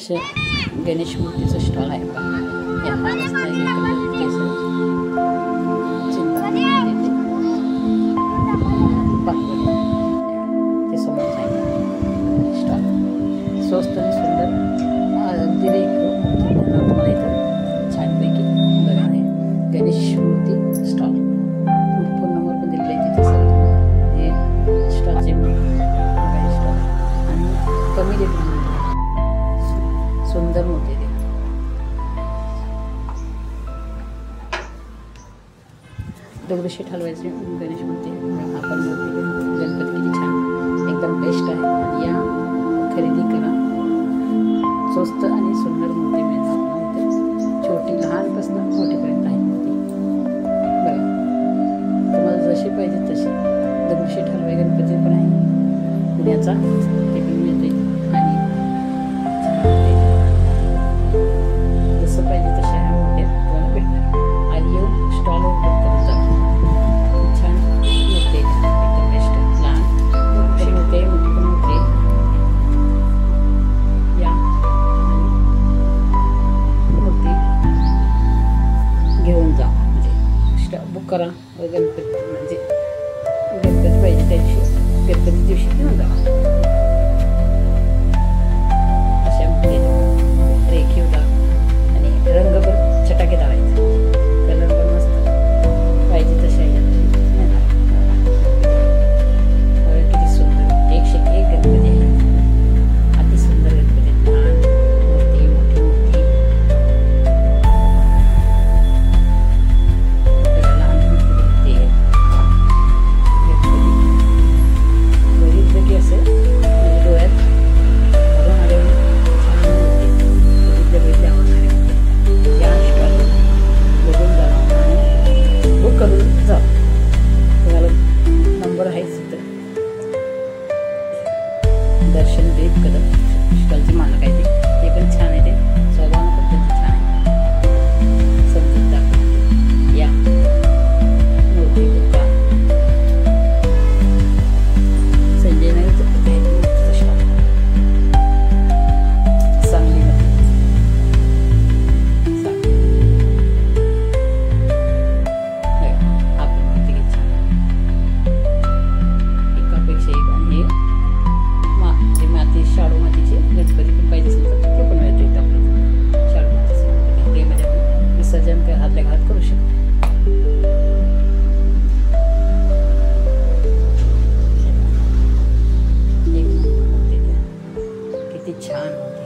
असे गणेश मूर्तीचं स्टॉल आहे बघा. या मस्त ते समोर आहे स्टॉल. स्वस्त आणि सुंदर अगदी तुम्हाला इथं छानपैकी बघा आहे गणेश मूर्ती स्टॉल. फोन नंबर पण दिलेला आहे तिथे सर. हे स्टॉलचे स्टॉल आणि कमी रेटमध्ये सुंदर मूर्ती ते. दगडूशेठ हलवाईची गणेश मूर्ती आपण मूर्ती गणपती किती छान एकदम बेस्ट आहे. आणि या खरेदी करा. स्वस्त आणि सुंदर मूर्ती मिळतात इथे. छोटी लहानपासून मोठीपर्यंत आहे मूर्ती बघा. तुम्हाला जशी पाहिजे तशी. दगडूशेठ हलवाई गणपती पण आहे पुण्याचा, ते पण मिळते. आणि जसं पाहिजे तशा ह्या मूर्त्या तुम्हाला भेटणार. आधी येऊन स्टॉलवर बुक करत जा. छान मूर्ती एकदम बेस्ट. लहान तरी मूर्ती आहे, मोठी पण मूर्ती आहे. या मूर्ती घेऊन जा. म्हणजे बुक करा. गणपती म्हणजे गणपती पाहिजे त्या दिवशी, गणपती दिवशी घेऊन जा. अशा रेखीव दाग आणि रंग पण चटाकेदार आहेत. कलर पण मस्त पाहिजे तशा येणार. किती सुंदर 101 गणपती आहे. अति सुंदर गणपती. लहान मूर्ती, मोठी मूर्ती. लहान मूर्ती आहे गणपती. बघितलं की असं डोळ्यात भरून आले. छान मूर्ती बघितल्या आवडणारे या स्टॉल बघून जा आणि बुक करून जा. तुम्हाला नंबर आहेच तिथं. दर्शन देव कदम स्टॉलचे मालक आहे ते पण छान आहे. ते स्वभाव पण त्यांचं छान आहे. संदीप दाखव या मूर्ती बुका. संजय नगरचं आहे मूर्तीचं स्टॉल सांगलीमध्ये. आपण मूर्ती किती छान एकापेक्षा एक. आणि हे माती शाडू मातीचे गणपती पण पाहिजे असेल तर ते पण मिळते इथं आपल्याला. शाडू मातीचे गणपती तेमध्ये आपण विसर्जन आपल्या घरात करू शकतो. एक नंबर मूर्ती किती छान होती.